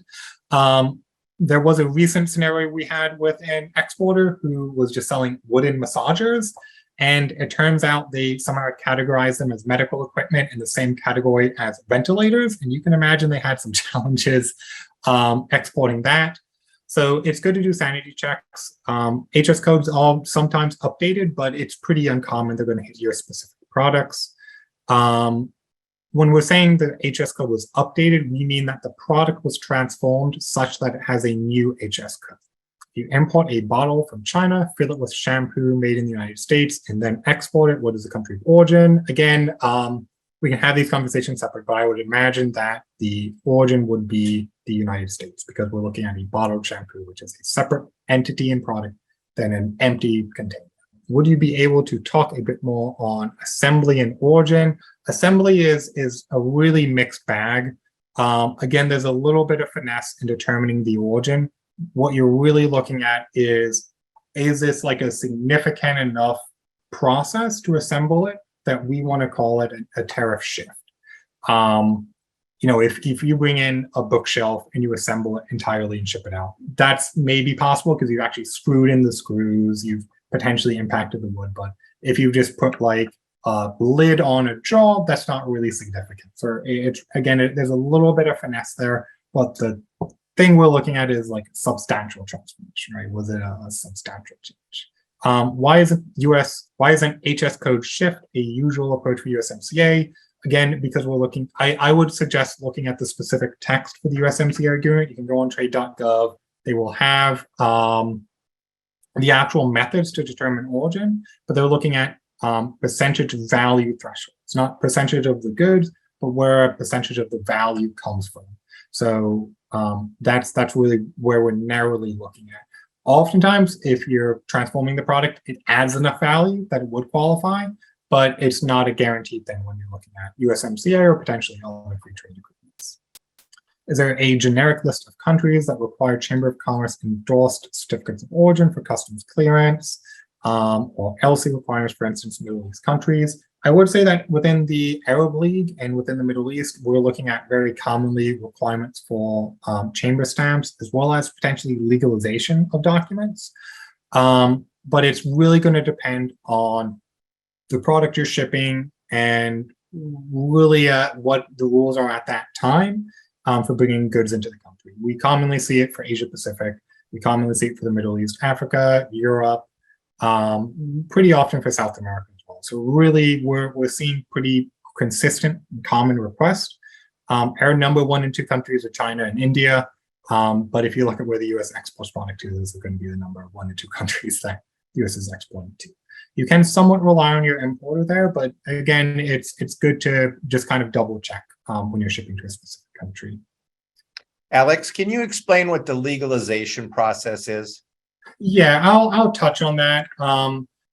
There was a recent scenario we had with an exporter who was just selling wooden massagers. And it turns out they somehow categorized them as medical equipment in the same category as ventilators. And you can imagine they had some challenges exporting that. So it's good to do sanity checks. HS codes are sometimes updated, but it's pretty uncommon they're going to hit your specific products. When we're saying the HS code was updated, we mean that the product was transformed such that it has a new HS code. If you import a bottle from China, fill it with shampoo made in the United States, and then export it, what is the country of origin? Again, we can have these conversations separate, but I would imagine that the origin would be the United States because we're looking at a bottled shampoo, which is a separate entity and product than an empty container. Would you be able to talk a bit more on assembly and origin? Assembly is a really mixed bag. Again, there's a little bit of finesse in determining the origin. What you're really looking at is this like a significant enough process to assemble it that we want to call it a tariff shift. If you bring in a bookshelf and you assemble it entirely and ship it out, that's maybe possible because you've actually screwed in the screws, you've potentially impacted the wood. But if you just put like a lid on a job, that's not really significant. So there's a little bit of finesse there, but the thing we're looking at is like substantial transformation, right? Was it a substantial change? Why isn't HS code shift a usual approach for USMCA? Again, because we're looking, I would suggest looking at the specific text for the USMCA agreement. You can go on trade.gov. They will have the actual methods to determine origin, but they're looking at percentage value thresholds, not percentage of the goods, but where a percentage of the value comes from. So that's really where we're narrowly looking at. Oftentimes, if you're transforming the product, it adds enough value that it would qualify, but it's not a guaranteed thing when you're looking at USMCA or potentially other free trade agreements. Is there a generic list of countries that require Chamber of Commerce endorsed certificates of origin for customs clearance, or LC requirements, for instance, Middle East countries? I would say that within the Arab League and within the Middle East, we're looking at very commonly requirements for chamber stamps, as well as potentially legalization of documents. But it's really going to depend on the product you're shipping and really what the rules are at that time for bringing goods into the country. We commonly see it for Asia Pacific. We commonly see it for the Middle East, Africa, Europe, pretty often for South America as well. So really, we're seeing pretty consistent and common requests. Our number 1 and 2 countries are China and India. But if you look at where the U.S. exports product to, those are going to be the number 1 and 2 countries that the U.S. is exporting to. You can somewhat rely on your importer there, but again, it's good to just kind of double check when you're shipping to a specific country. Alex, can you explain what the legalization process is? Yeah, I'll touch on that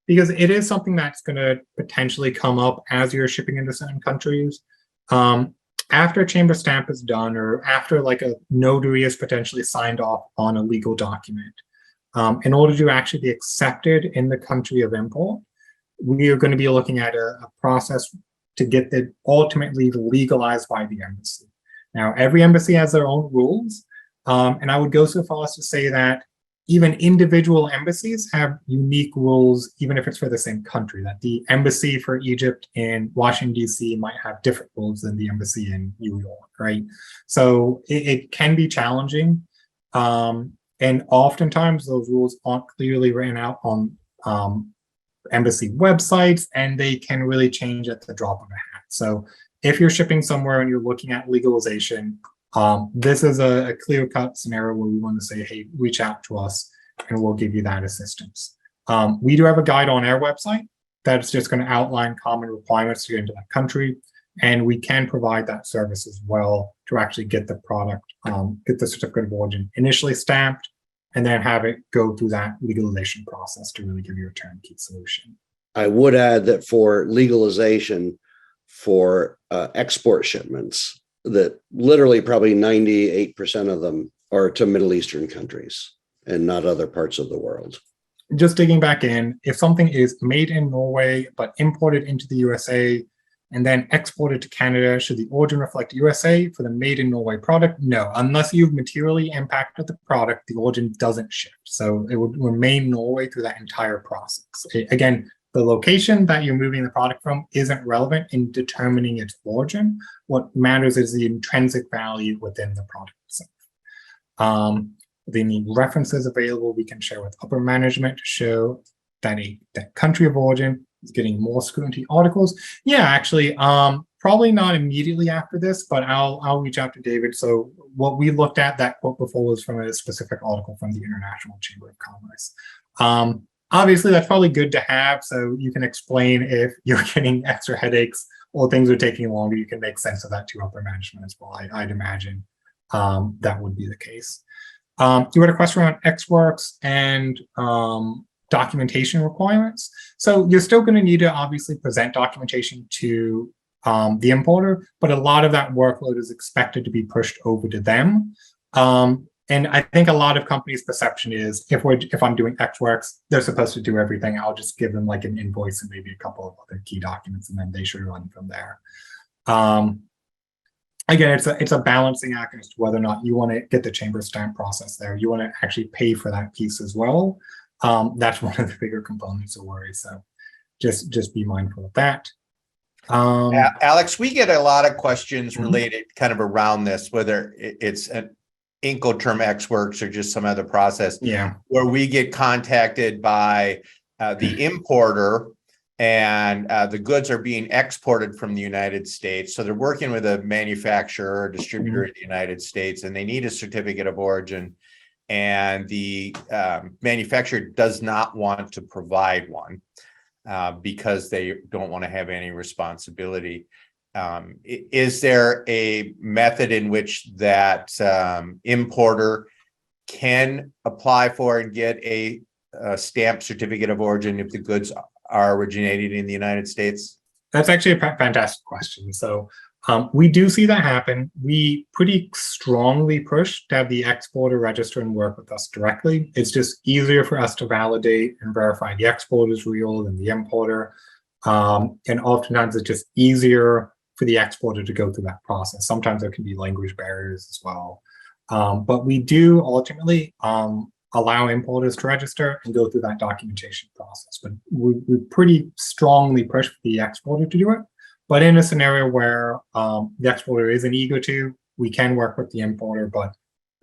because it is something that's going to potentially come up as you're shipping into certain countries. After a chamber stamp is done, or after like a notary is potentially signed off on a legal document, in order to actually be accepted in the country of import, we are going to be looking at a process to get that ultimately legalized by the embassy. Now, every embassy has their own rules, and I would go so far as to say that even individual embassies have unique rules, even if it's for the same country, that the embassy for Egypt in Washington, D.C. might have different rules than the embassy in New York, right? So it can be challenging. And oftentimes those rules aren't clearly written out on embassy websites, and they can really change at the drop of a hat. So if you're shipping somewhere and you're looking at legalization, this is a clear-cut scenario where we want to say, hey, reach out to us and we'll give you that assistance. We do have a guide on our website that's just going to outline common requirements to get into that country. And we can provide that service as well to actually get the product, get the certificate of origin initially stamped, and then have it go through that legalization process to really give you a turnkey solution. I would add that for legalization for export shipments, that literally probably 98% of them are to Middle Eastern countries and not other parts of the world. just digging back in, if something is made in Norway but imported into the USA and then exported to Canada, should the origin reflect USA for the made in Norway product? No, unless you've materially impacted the product, the origin doesn't shift. So it would remain Norway through that entire process. Again, the location that you're moving the product from isn't relevant in determining its origin. What matters is the intrinsic value within the product itself. They need references available we can share with upper management to show that that country of origin is getting more scrutiny articles. Yeah, actually, probably not immediately after this, but I'll reach out to David. So what we looked at, that quote before, was from a specific article from the International Chamber of Commerce. Obviously, that's probably good to have, so you can explain if you're getting extra headaches or things are taking longer. You can make sense of that to upper management as well. I'd imagine that would be the case. You had a question around X-Works and documentation requirements. So you're still going to need to obviously present documentation to the importer, but a lot of that workload is expected to be pushed over to them. And I think a lot of companies' perception is if I'm doing X-Works, they're supposed to do everything. I'll just give them like an invoice and maybe a couple of other key documents, and then they should run from there. Again, it's a balancing act as to whether or not you want to get the chamber stamp process there. You want to actually pay for that piece as well. That's one of the bigger components of worry. So just be mindful of that. Alex, we get a lot of questions related kind of around this, whether it's an Incoterm X-Works or just some other process. Yeah. Where we get contacted by the importer, and the goods are being exported from the United States. So they're working with a manufacturer or distributor in the United States, and they need a certificate of origin. And the manufacturer does not want to provide one because they don't want to have any responsibility. Is there a method in which that importer can apply for and get a stamped certificate of origin if the goods are originated in the United States? That's actually a fantastic question. So we do see that happen. We pretty strongly push to have the exporter register and work with us directly. It's just easier for us to validate and verify the export is real than the importer. And oftentimes it's just easier for the exporter to go through that process. Sometimes there can be language barriers as well. But we do ultimately allow importers to register and go through that documentation process. But we pretty strongly push for the exporter to do it. But in a scenario where the exporter isn't eager to, we can work with the importer, but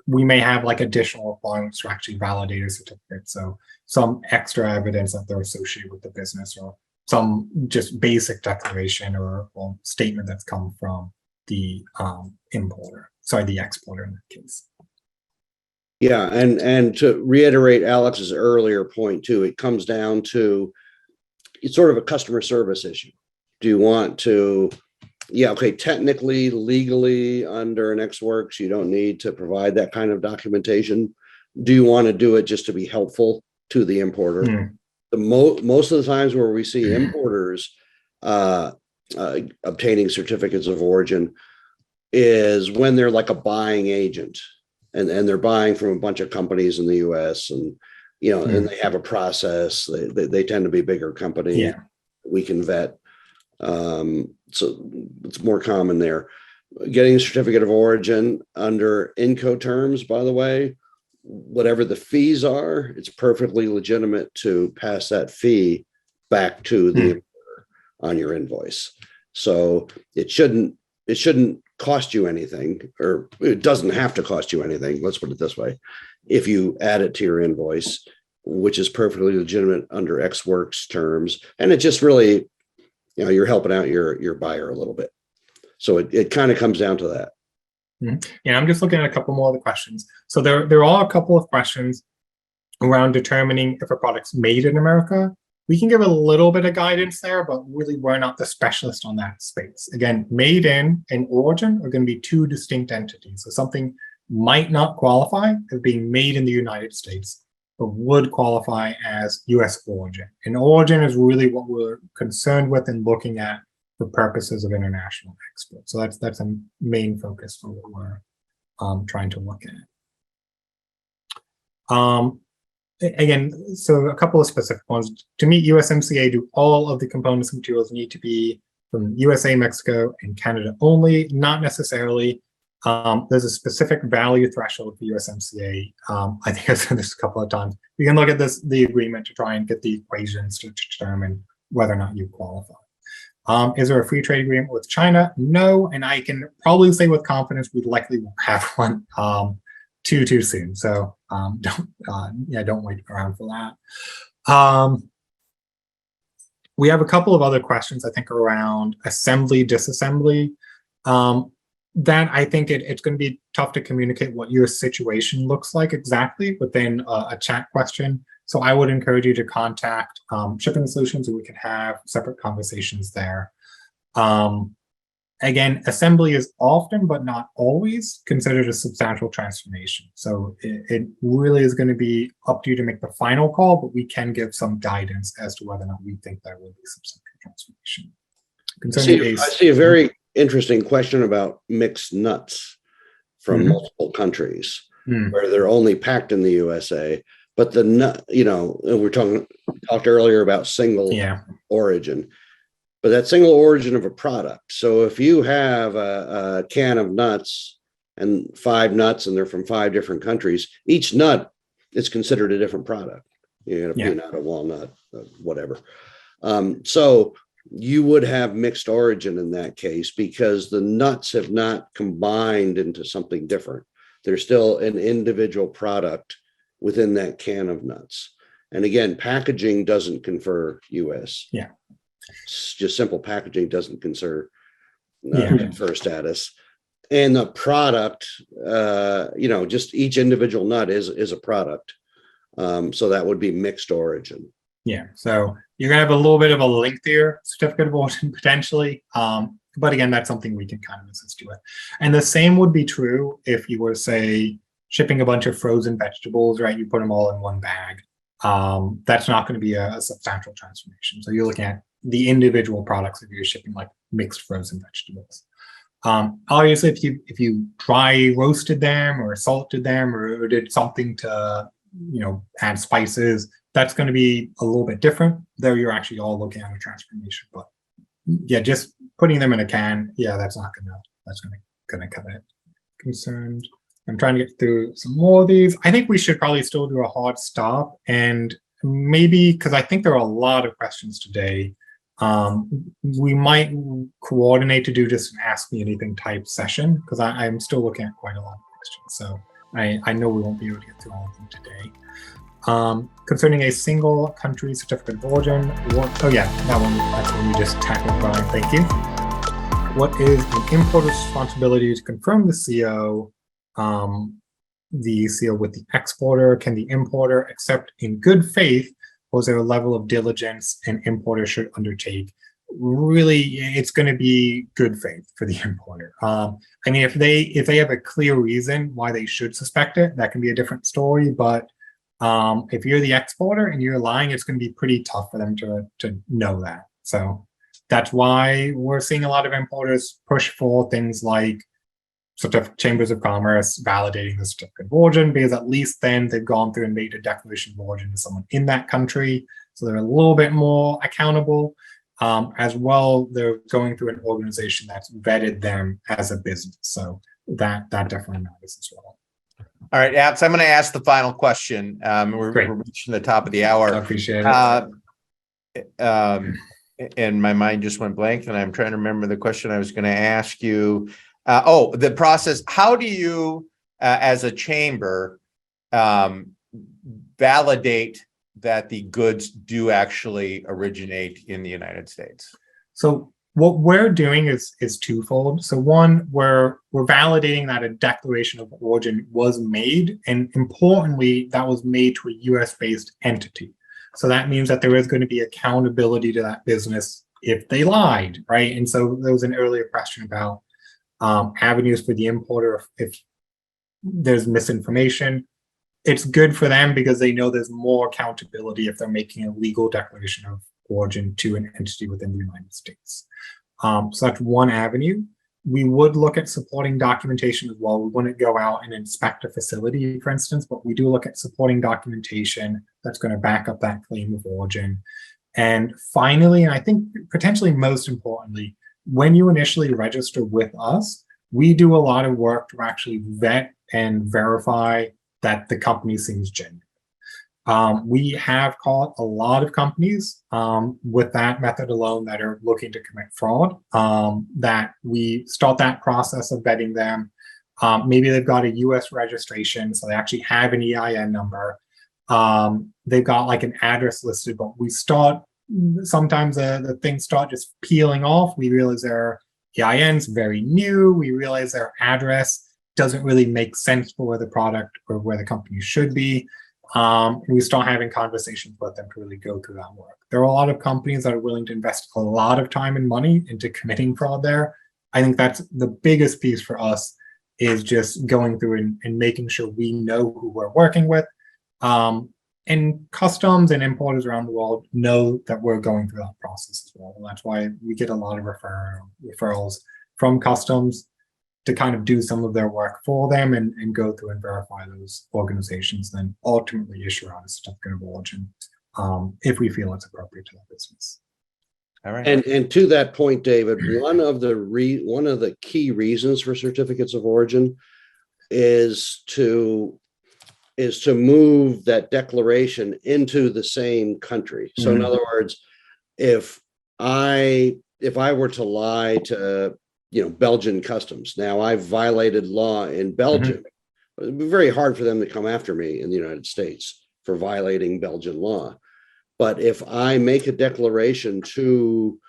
we may have like additional requirements to actually validate a certificate. So some extra evidence that they're associated with the business, or some just basic declaration or statement that's come from the the exporter in that case. Yeah, and to reiterate Alex's earlier point too, it comes down to, it's sort of a customer service issue. Do you want to, technically, legally under an X-Works, you don't need to provide that kind of documentation. Do you want to do it just to be helpful to the importer? Most of the times where we see importers obtaining certificates of origin is when they're like a buying agent. And they're buying from a bunch of companies in the US, and and they have a process. They tend to be bigger companies. We can vet. So it's more common there. Getting a certificate of origin under Incoterms, by the way, whatever the fees are, it's perfectly legitimate to pass that fee back to the importer on your invoice. So it shouldn't cost you anything, or it doesn't have to cost you anything. Let's put it this way. If you add it to your invoice, which is perfectly legitimate under X-Works terms, and it just really, you're helping out your buyer a little bit. So it kind of comes down to that. Yeah, I'm just looking at a couple more of the questions. So there are a couple of questions around determining if a product's made in America. We can give a little bit of guidance there, but really we're not the specialist on that space. Again, made in and origin are going to be two distinct entities. So something might not qualify as being made in the United States, but would qualify as US origin. And origin is really what we're concerned with and looking at for purposes of international export. So that's a main focus for what we're trying to look at. again, so a couple of specific ones. To meet USMCA, do all of the components and materials need to be from USA, Mexico, and Canada only? Not necessarily. There's a specific value threshold for USMCA. I think I've said this a couple of times. You can look at the agreement to try and get the equations to determine whether or not you qualify. Is there a free trade agreement with China? No, and I can probably say with confidence we likely won't have one too soon. So don't wait around for that. We have a couple of other questions I think around assembly, disassembly. That I think it's going to be tough to communicate what your situation looks like exactly within a chat question. So I would encourage you to contact Shipping Solutions, and we can have separate conversations there. Again, assembly is often, but not always, considered a substantial transformation. So it really is going to be up to you to make the final call, but we can give some guidance as to whether or not we think there will be substantial transformation. I see a very interesting question about mixed nuts from multiple countries where they're only packed in the USA, but the nut, we're talked earlier about single origin, but that single origin of a product. So if you have a can of nuts and 5 nuts and they're from 5 different countries, each nut is considered a different product. You get a peanut, a walnut, whatever. So you would have mixed origin in that case because the nuts have not combined into something different. They're still an individual product within that can of nuts. And again, packaging doesn't confer US. Yeah. Just simple packaging doesn't confer status. And the product, just each individual nut is a product. So that would be mixed origin. Yeah, so you're gonna have a little bit of a lengthier certificate of origin potentially, but again, that's something we can kind of assist you with. And the same would be true if you were, say, shipping a bunch of frozen vegetables, right? You put them all in one bag. That's not going to be a substantial transformation. So you're looking at the individual products if you're shipping like mixed frozen vegetables. Obviously, if you dry roasted them or salted them or did something to add spices, that's going to be a little bit different. There, you're actually all looking at a transformation. But yeah, just putting them in a can, that's gonna cut it. Concerned. I'm trying to get through some more of these. I think we should probably still do a hard stop, and maybe because I think there are a lot of questions today, we might coordinate to do just an Ask Me Anything type session because I'm still looking at quite a lot of questions. So I know we won't be able to get through all of them today. Concerning a single country certificate of origin, that's one we just tackled, Brian, thank you. What is an importer's responsibility to confirm the CO with the exporter? Can the importer accept in good faith, or is there a level of diligence an importer should undertake? Really, it's going to be good faith for the importer. If they have a clear reason why they should suspect it, that can be a different story, but if you're the exporter and you're lying, it's going to be pretty tough for them to know that. So that's why we're seeing a lot of importers push for things like chambers of commerce validating the certificate of origin, because at least then they've gone through and made a declaration of origin to someone in that country. So they're a little bit more accountable. As well, they're going through an organization that's vetted them as a business. So that definitely matters as well. All right, Abs, I'm going to ask the final question. We're reaching the top of the hour. I appreciate it. And my mind just went blank, and I'm trying to remember the question I was going to ask you. The process. How do you, as a chamber, validate that the goods do actually originate in the United States? So what we're doing is twofold. So one, we're validating that a declaration of origin was made, and importantly, that was made to a US-based entity. So that means that there is going to be accountability to that business if they lied, right? And so there was an earlier question about avenues for the importer if there's misinformation. It's good for them because they know there's more accountability if they're making a legal declaration of origin to an entity within the United States. So that's one avenue. We would look at supporting documentation as well. We wouldn't go out and inspect a facility, for instance, but we do look at supporting documentation that's going to back up that claim of origin. And finally, and I think potentially most importantly, when you initially register with us, we do a lot of work to actually vet and verify that the company seems genuine. We have caught a lot of companies with that method alone that are looking to commit fraud, that we start that process of vetting them. Maybe they've got a US registration, so they actually have an EIN number. They've got like an address listed, but we start, sometimes the things start just peeling off. We realize their EIN's very new. We realize their address doesn't really make sense for where the product or where the company should be. And we start having conversations with them to really go through that work. There are a lot of companies that are willing to invest a lot of time and money into committing fraud there. I think that's the biggest piece for us, is just going through and making sure we know who we're working with. And customs and importers around the world know that we're going through that process as well. And that's why we get a lot of referrals from customs to kind of do some of their work for them and go through and verify those organizations, then ultimately issue out a certificate of origin if we feel it's appropriate to that business. All right. And to that point, David, one of the key reasons for certificates of origin is to move that declaration into the same country. So in other words, if I were to lie to Belgian customs, now I've violated law in Belgium. It'd be very hard for them to come after me in the United States for violating Belgian law. But if I make a declaration to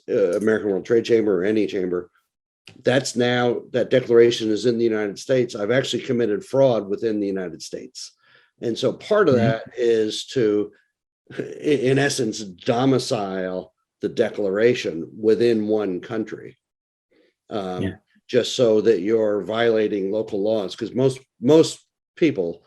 American World Trade Chamber or any chamber, that declaration is in the United States. I've actually committed fraud within the United States. And so part of that is to, in essence, domicile the declaration within one country. Just so that you're violating local laws, because most people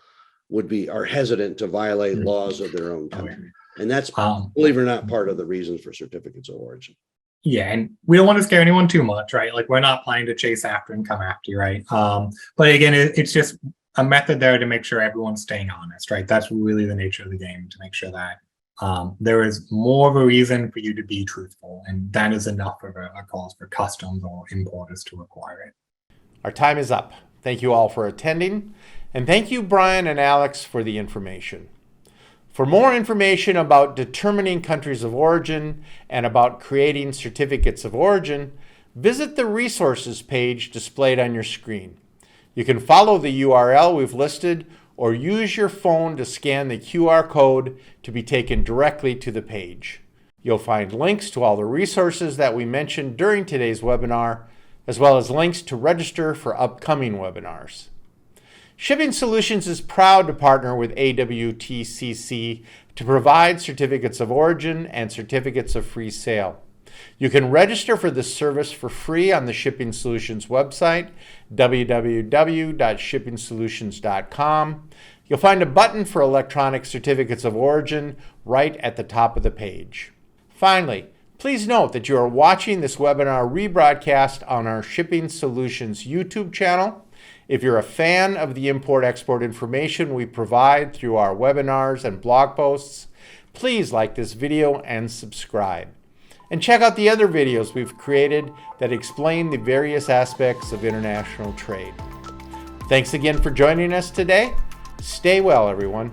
are hesitant to violate laws of their own country. And that's, believe it or not, part of the reasons for certificates of origin. Yeah, and we don't want to scare anyone too much, right? Like, we're not planning to chase after and come after you, right? But again, it's just a method there to make sure everyone's staying honest, right? That's really the nature of the game, to make sure that there is more of a reason for you to be truthful, and that is enough of a cause for customs or importers to require it. Our time is up. Thank you all for attending, and thank you, Brian and Alex, for the information. For more information about determining countries of origin and about creating certificates of origin, visit the resources page displayed on your screen. You can follow the URL we've listed or use your phone to scan the QR code to be taken directly to the page. You'll find links to all the resources that we mentioned during today's webinar, as well as links to register for upcoming webinars. Shipping Solutions is proud to partner with AWTCC to provide certificates of origin and certificates of free sale. You can register for this service for free on the Shipping Solutions website, www.shippingsolutions.com. You'll find a button for electronic certificates of origin right at the top of the page. Finally, please note that you are watching this webinar rebroadcast on our Shipping Solutions YouTube channel. If you're a fan of the import-export information we provide through our webinars and blog posts, please like this video and subscribe. And check out the other videos we've created that explain the various aspects of international trade. Thanks again for joining us today. Stay well, everyone.